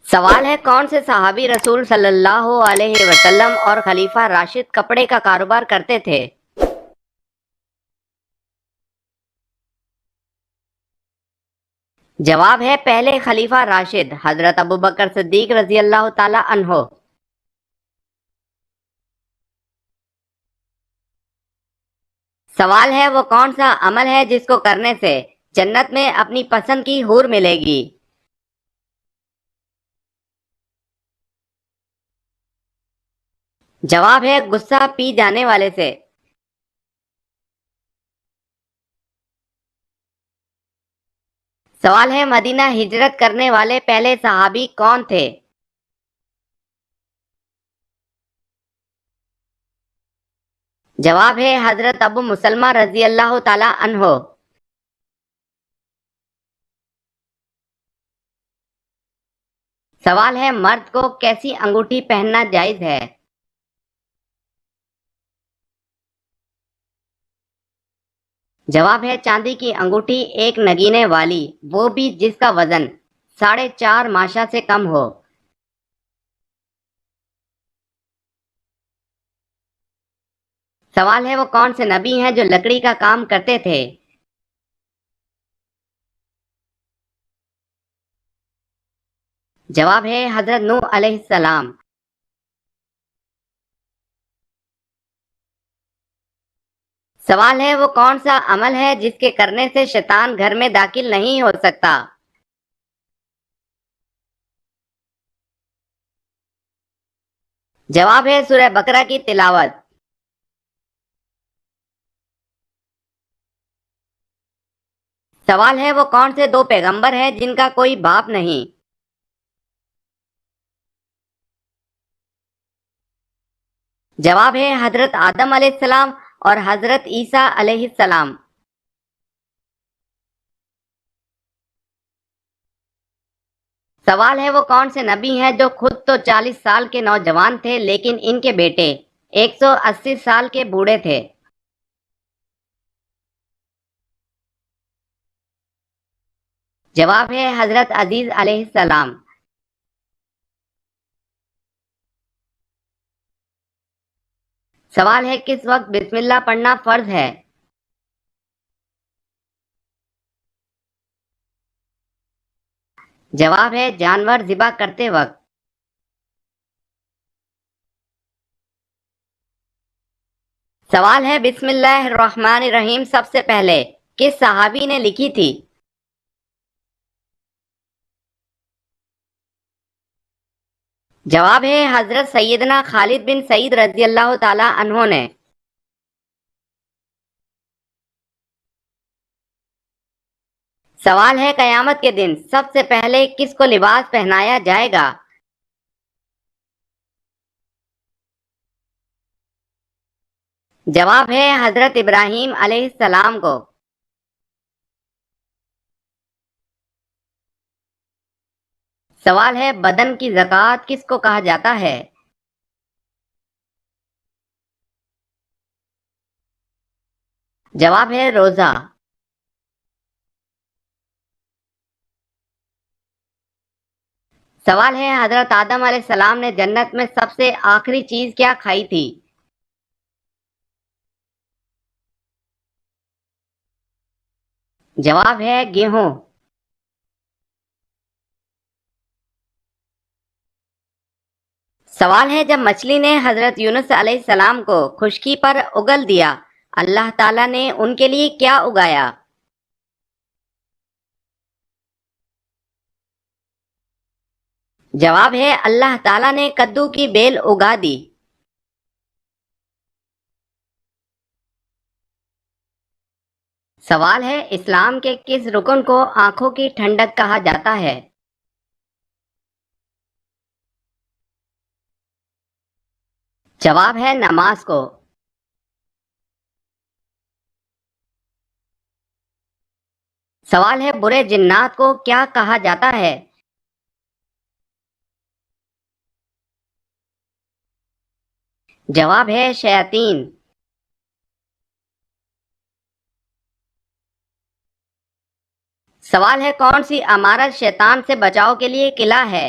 سوال ہے کون سے صحابی رسول صلی اللہ علیہ وسلم اور خلیفہ راشد کپڑے کا کاروبار کرتے تھے؟ جواب ہے پہلے خلیفہ راشد حضرت ابوبکر صدیق رضی اللہ تعالی عنہ۔ سوال ہے وہ کون سا عمل ہے جس کو کرنے سے جنت میں اپنی پسند کی حور ملے گی؟ جواب ہے غصہ پی جانے والے سے۔ سوال ہے مدینہ ہجرت کرنے والے پہلے صحابی کون تھے؟ جواب ہے حضرت ابو مسلمہ رضی اللہ تعالی عنہ۔ سوال ہے مرد کو کیسی انگوٹھی پہننا جائز ہے؟ جواب ہے چاندی کی انگوٹھی ایک نگینے والی، وہ بھی جس کا وزن 4.5 ماشا سے کم ہو۔ سوال ہے وہ کون سے نبی ہیں جو لکڑی کا کام کرتے تھے؟ جواب ہے حضرت نوح علیہ السلام۔ سوال ہے وہ کون سا عمل ہے جس کے کرنے سے شیطان گھر میں داخل نہیں ہو سکتا؟ جواب ہے سورہ بقرہ کی تلاوت۔ سوال ہے وہ کون سے دو پیغمبر ہیں جن کا کوئی باپ نہیں؟ جواب ہے حضرت آدم علیہ السلام اور حضرت عیسیٰ علیہ السلام۔ سوال ہے وہ کون سے نبی ہیں جو خود تو 40 سال کے نوجوان تھے لیکن ان کے بیٹے 180 سال کے بوڑھے تھے؟ جواب ہے حضرت عزیز علیہ السلام۔ سوال ہے کس وقت بسم اللہ پڑھنا فرض ہے؟ جواب ہے جانور ذبح کرتے وقت۔ سوال ہے بسم اللہ الرحمن الرحیم سب سے پہلے کس صحابی نے لکھی تھی؟ جواب ہے حضرت سیدنا خالد بن سعید رضی اللہ تعالی عنہ نے۔ سوال ہے قیامت کے دن سب سے پہلے کس کو لباس پہنایا جائے گا؟ جواب ہے حضرت ابراہیم علیہ السلام کو۔ سوال ہے بدن کی زکوٰۃ کس کو کہا جاتا ہے؟ جواب ہے روزہ۔ سوال ہے حضرت آدم علیہ السلام نے جنت میں سب سے آخری چیز کیا کھائی تھی؟ جواب ہے گیہوں۔ سوال ہے جب مچھلی نے حضرت یونس علیہ السلام کو خشکی پر اگل دیا اللہ تعالیٰ نے ان کے لیے کیا اگایا؟ جواب ہے اللہ تعالیٰ نے کدو کی بیل اگا دی۔ سوال ہے اسلام کے کس رکن کو آنکھوں کی ٹھنڈک کہا جاتا ہے؟ جواب ہے نماز کو۔ سوال ہے برے جنات کو کیا کہا جاتا ہے؟ جواب ہے شیاطین۔ سوال ہے کون سی عمارت شیطان سے بچاؤ کے لیے قلعہ ہے؟